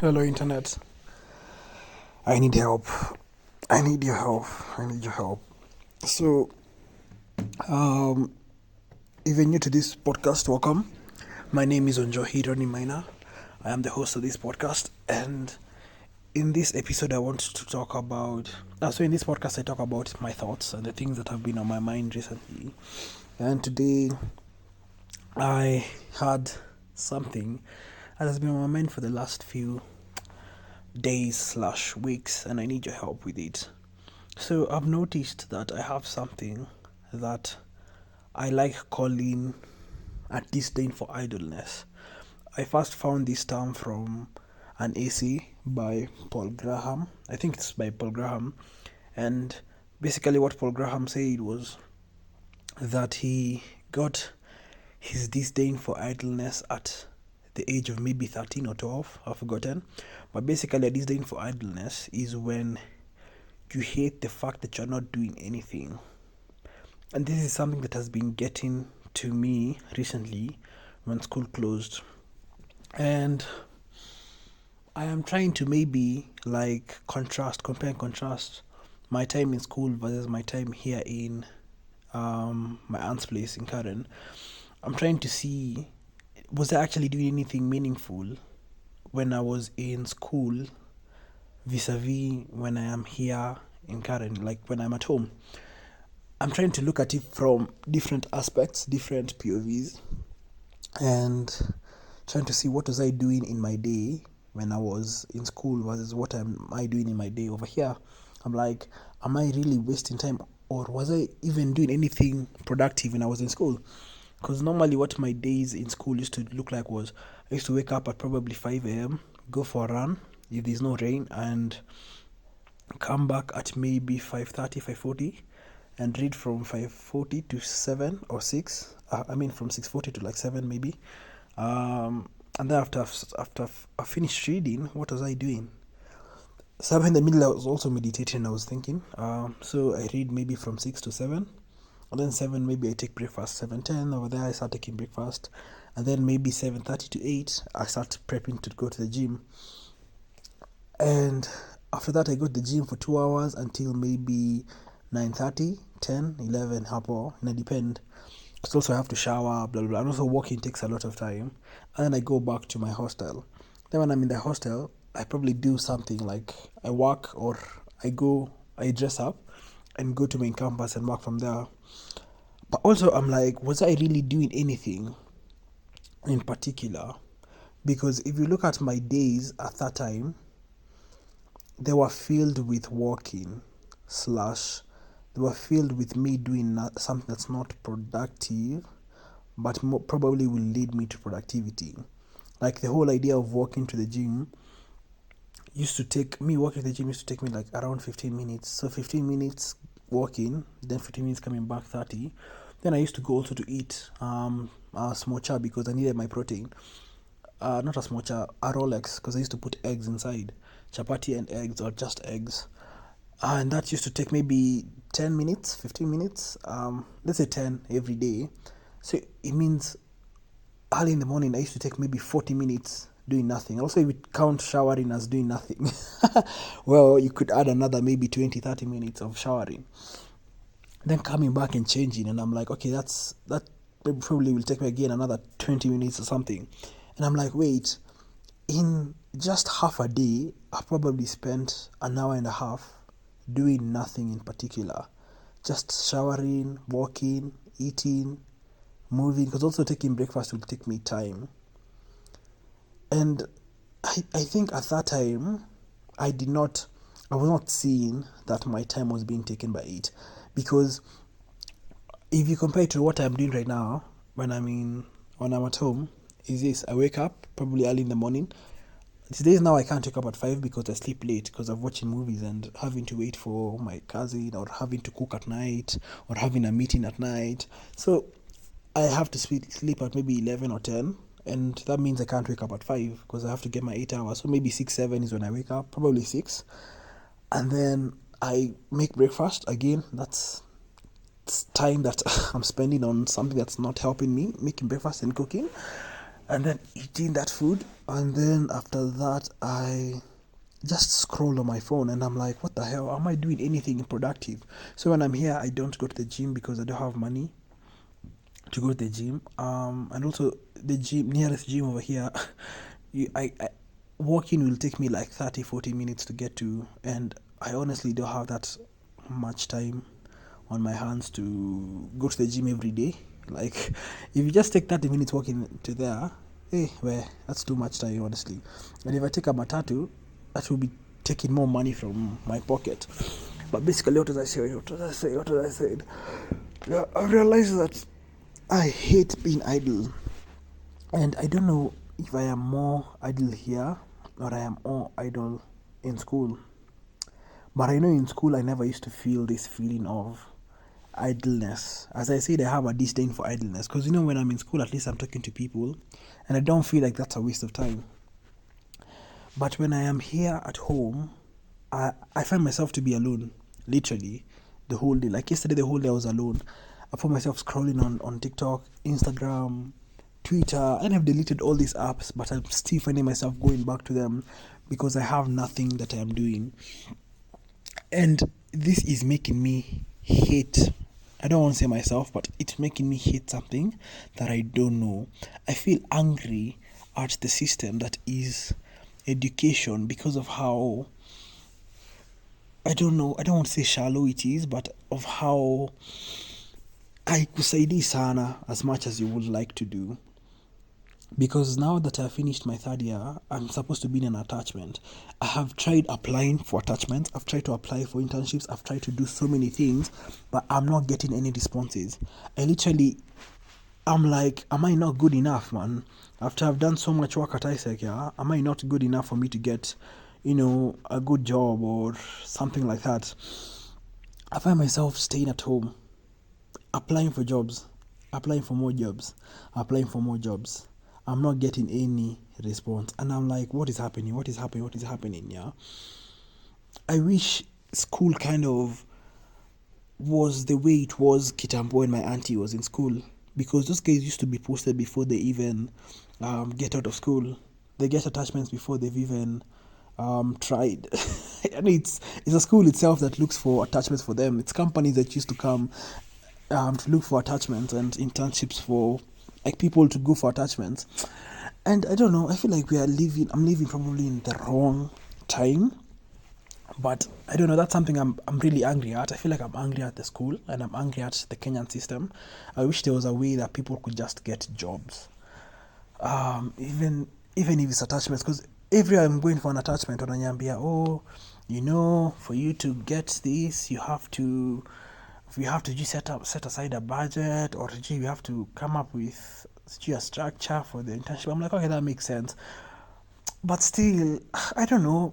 Hello, Internet. I need help. I need your help. I need your help. So, um, if you're new to this podcast, welcome. My name is Onjohiro Maina. I am the host of this podcast, and in this episode, I want to talk about. In this podcast, I talk about my thoughts and the things that have been on my mind recently. And today, I had something that has been on my mind for the last few days/weeks, and I need your help with it. So I've noticed that I have something that I like calling a disdain for idleness. I first found this term from an essay by Paul Graham. I think it's by Paul Graham. And basically, what Paul Graham said was that he got his disdain for idleness at the age of maybe 13 or 12, I've forgotten. But basically, a disdain for idleness is when you hate the fact that you're not doing anything. And this is something that has been getting to me recently when school closed. And I am trying to maybe compare and contrast my time in school versus my time here in my aunt's place in Karen. I'm trying to see, was I actually doing anything meaningful when I was in school vis-a-vis when I am here in Karen, like when I'm at home. I'm trying to look at it from different aspects, different POVs, and trying to see what was I doing in my day when I was in school versus what am I doing in my day over here. I'm like, am I really wasting time, or was I even doing anything productive when I was in school? Because normally what my days in school used to look like was I used to wake up at probably 5 a.m., go for a run if there's no rain, and come back at maybe 5:30, 5:40, and read from 5:40 to 7 or 6. From 6:40 to like 7 maybe. And then after I finished reading, what was I doing? Somewhere in the middle, I was also meditating. I was thinking. So I read maybe from 6 to 7. And then 7, maybe I take breakfast. 7:10 over there, I start taking breakfast. And then maybe 7:30 to 8, I start prepping to go to the gym. And after that, I go to the gym for 2 hours until maybe 9:30, 10, 11, hapo. And it depends. Because also I have to shower, blah, blah, blah. And also walking takes a lot of time. And then I go back to my hostel. Then when I'm in the hostel, I probably do something like I work, or I dress up and go to main campus and work from there. But also I'm like, was I really doing anything in particular? Because if you look at my days at that time, they were filled with walking slash they were filled with me doing something that's not productive, but probably will lead me to productivity. Like the whole idea of walking to the gym walking to the gym used to take me like around 15 minutes. So 15 minutes walking, then 15 minutes coming back, 30. Then I used to go also to eat a smocha because I needed my protein. Not a smocha, a Rolex, because I used to put eggs inside. Chapati and eggs, or just eggs. And that used to take maybe 10 minutes, 15 minutes. Let's say 10 every day. So it means early in the morning, I used to take maybe 40 minutes doing nothing. Also, if you count showering as doing nothing, well, you could add another maybe 20, 30 minutes of showering. Then coming back and changing, and I'm like, okay, that probably will take me again another 20 minutes or something. And I'm like, wait, in just half a day, I probably spent an hour and a half doing nothing in particular. Just showering, walking, eating, moving, because also taking breakfast will take me time. And I think at that time, I was not seeing that my time was being taken by it. Because if you compare it to what I'm doing right now, when I'm at home, is this: I wake up probably early in the morning. These days now I can't wake up at 5 because I sleep late because of watching movies and having to wait for my cousin, or having to cook at night, or having a meeting at night. So I have to sleep at maybe 11 or 10, and that means I can't wake up at 5 because I have to get my 8 hours. So maybe 6, 7 is when I wake up, probably 6. And then I make breakfast. Again, that's time that I'm spending on something that's not helping me, making breakfast and cooking. and then eating that food, and then after that I just scroll on my phone, and I'm like, what the hell, am I doing anything productive? So when I'm here, I don't go to the gym because I don't have money to go to the gym. And also the gym, nearest gym over here, I walking will take me like 30-40 minutes to get to, and I honestly don't have that much time on my hands to go to the gym every day. Like, if you just take 30 minutes walking to there, well, that's too much time, honestly. And if I take a matatu, that will be taking more money from my pocket. But basically, what was I saying? Yeah, I realized that I hate being idle. And I don't know if I am more idle here or I am more idle in school. But I know in school I never used to feel this feeling of idleness. As I said, I have a disdain for idleness because when I'm in school, at least I'm talking to people and I don't feel like that's a waste of time. But when I am here at home, I find myself to be alone, literally, the whole day. Like yesterday, the whole day I was alone. I found myself scrolling on TikTok, Instagram, Twitter, and I've deleted all these apps, but I'm still finding myself going back to them because I have nothing that I am doing. And this is making me hate, I don't want to say myself, but it's making me hate something that I don't know. I feel angry at the system that is education because of how, I don't know, I don't want to say shallow it is, but of how haikusaidii sana as much as you would like to do. Because now that I've finished my third year, I'm supposed to be in an attachment. I have tried applying for attachments. I've tried to apply for internships. I've tried to do so many things, but I'm not getting any responses. I'm like, am I not good enough, man? After I've done so much work at ISEC, am I not good enough for me to get, a good job or something like that? I find myself staying at home, applying for jobs, applying for more jobs, applying for more jobs. I'm not getting any response. And I'm like, what is happening? What is happening? Yeah. I wish school kind of was the way it was Kitambo when my auntie was in school. Because those guys used to be posted before they even get out of school. They get attachments before they've even tried. And it's a school itself that looks for attachments for them. It's companies that used to come to look for attachments and internships for like people to go for attachments. And I don't know, I feel like I'm living probably in the wrong time. But I don't know, that's something I'm really angry at. I feel like I'm angry at the school and I'm angry at the Kenyan system. I wish there was a way that people could just get jobs. Even if it's attachments, because every I'm going for an attachment wananyambia, for you to get this, you have to just set aside a budget, or you have to come up with a structure for the internship. I'm like, okay, that makes sense. But still, I don't know.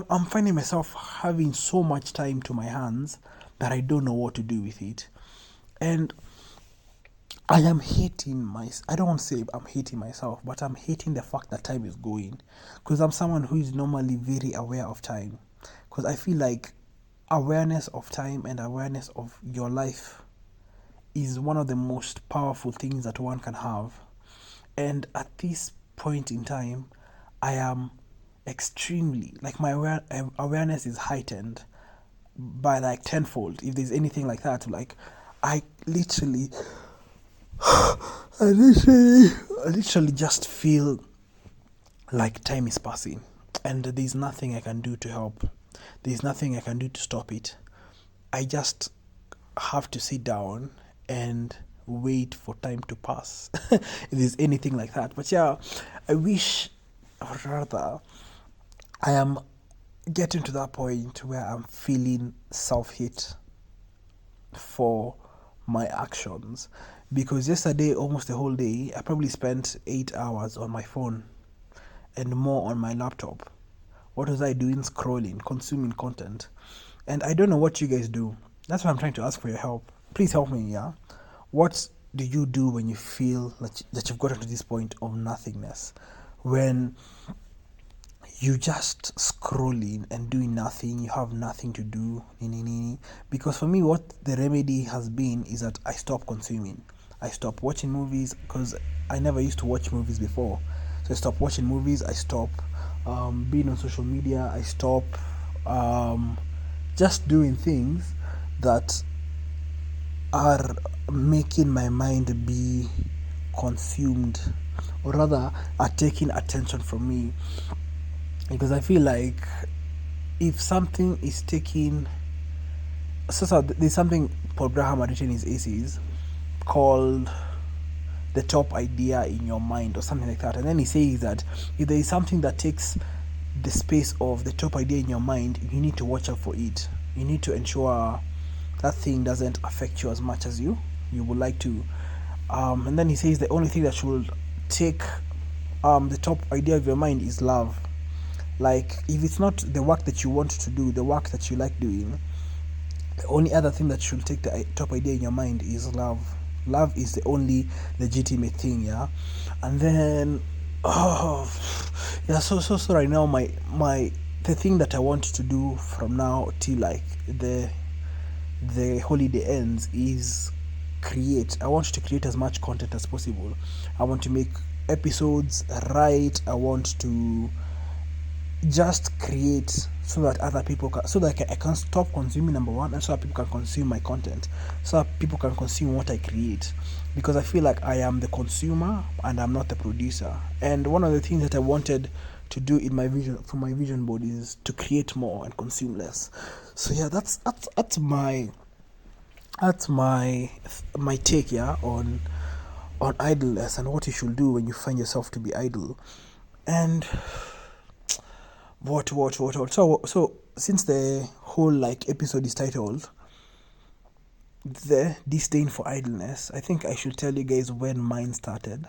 I'm finding myself having so much time to my hands that I don't know what to do with it. And I am hating I don't want to say I'm hating myself, but I'm hating the fact that time is going. Because I'm someone who is normally very aware of time. Because I feel like awareness of time and awareness of your life is one of the most powerful things that one can have. And at this point in time, I am extremely, like, my awareness is heightened by like tenfold, if there's anything like that. Like, I literally just feel like time is passing and there's nothing I can do to help. There's nothing I can do to stop it. I just have to sit down and wait for time to pass. If there's anything like that. But yeah, I wish, or rather, I am getting to that point where I'm feeling self-hate for my actions. Because yesterday, almost the whole day, I probably spent 8 hours on my phone and more on my laptop. What was I doing? Scrolling, consuming content. And I don't know what you guys do. That's why I'm trying to ask for your help. Please help me, yeah? What do you do when you feel that you've gotten to this point of nothingness? When you just scrolling and doing nothing, you have nothing to do. Because for me, what the remedy has been is that I stop consuming. I stop watching movies because I never used to watch movies before. So I stopped watching movies. I stopped being on social media. I stopped just doing things that are making my mind be consumed, or rather are taking attention from me, because I feel like if something is taking there's something Paul Graham had written in his essays called the top idea in your mind or something like that, and then he says that if there is something that takes the space of the top idea in your mind, you need to watch out for it. You need to ensure that thing doesn't affect you as much as you would like to. And then he says the only thing that should take the top idea of your mind is love. Like, if it's not the work that you want to do, the work that you like doing, the only other thing that should take the top idea in your mind is love. Love is the only legitimate thing, yeah. And then, oh, yeah. So right now, my the thing that I want to do from now till like the holiday ends is create. I want to create as much content as possible. I want to make episodes, write. I want to just create so that other people can, so that I can stop consuming, number one, and so that people can consume my content, so that people can consume what I create, because I feel like I am the consumer and I'm not the producer. And one of the things that I wanted to do in my vision, for my vision board, is to create more and consume less. So yeah, that's my take, yeah, on idleness and what you should do when you find yourself to be idle. And what. So since the whole like episode is titled the disdain for idleness, I think I should tell you guys when mine started.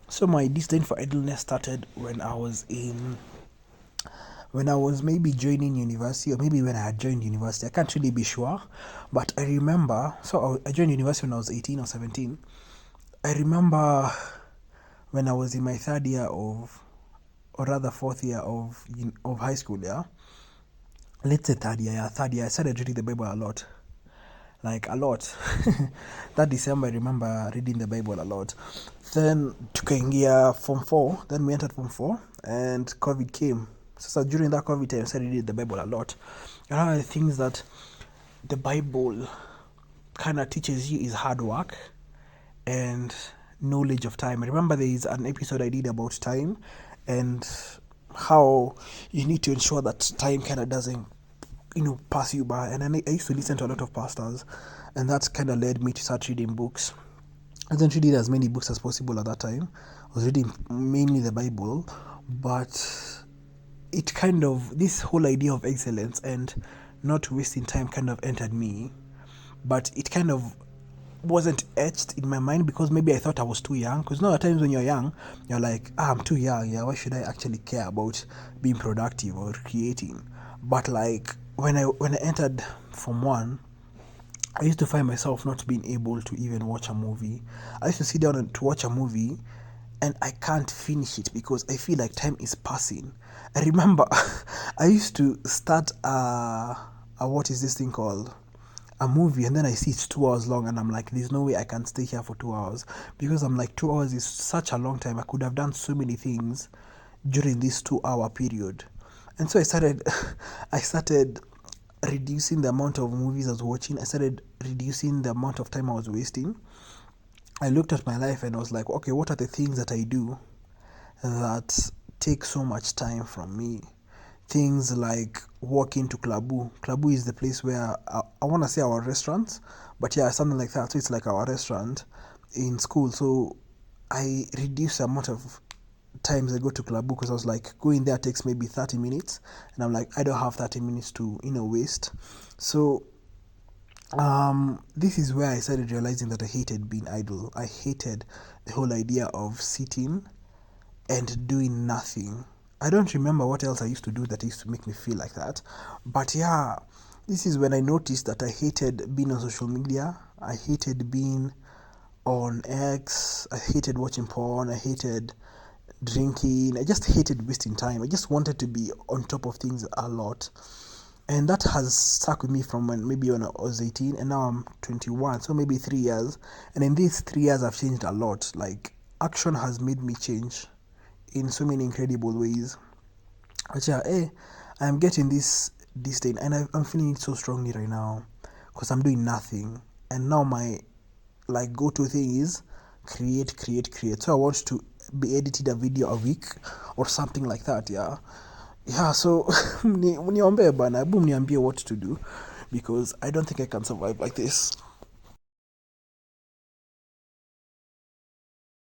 So my disdain for idleness started when I was maybe joining university, or maybe when I had joined university. I can't really be sure, but I remember. So I joined university when I was 18 or 17. I remember when I was in my third year of, or rather fourth year of high school. Yeah, let's say third year. Yeah, third year. I started reading the Bible a lot, like a lot. That December, I remember reading the Bible a lot. Then tukaingia form 4. Then we entered form 4, and COVID came. So during that COVID time, I started reading the Bible a lot. And one of the things that the Bible kind of teaches you is hard work and knowledge of time. I remember there is an episode I did about time and how you need to ensure that time kind of doesn't, pass you by. And I used to listen to a lot of pastors, and that kind of led me to start reading books. I didn't read as many books as possible at that time. I was reading mainly the Bible, but it kind of, this whole idea of excellence and not wasting time kind of entered me, but it kind of wasn't etched in my mind because maybe I thought I was too young. Because at times when you're young, you're like, I'm too young. Yeah, why should I actually care about being productive or creating? But like when I entered Form 1, I used to find myself not being able to even watch a movie. I used to sit down and to watch a movie, and I can't finish it because I feel like time is passing. I remember I used to start a what is this thing called? A movie, and then I see it's 2 hours long, and I'm like, there's no way I can stay here for 2 hours, because I'm like, 2 hours is such a long time. I could have done so many things during this 2 hour period. And so I started reducing the amount of movies I was watching. I started reducing the amount of time I was wasting. I looked at my life and I was like, okay, what are the things that I do that take so much time from me? Things like walking to Klabu. Klabu is the place where I want to say our restaurant, but yeah, something like that. So it's like our restaurant in school. So I reduced the amount of times I go to Klabu because I was like, going there takes maybe 30 minutes, and I'm like, I don't have 30 minutes to waste. So this is where I started realizing that I hated being idle. I hated the whole idea of sitting and doing nothing. I don't remember what else I used to do that used to make me feel like that. But yeah, this is when I noticed that I hated being on social media. I hated being on X. I hated watching porn. I hated drinking. I just hated wasting time. I just wanted to be on top of things a lot. And that has stuck with me from when I was 18, and now I'm 21, so maybe 3 years. And in these 3 years, I've changed a lot. Like, action has made me change in so many incredible ways. But yeah, I'm getting this disdain, and I'm feeling it so strongly right now because I'm doing nothing, and now my like go-to thing is create. So I want to be editing a video a week or something like that. Yeah. So mniombe bana, hebu mniambie what to do, because I don't think I can survive like this.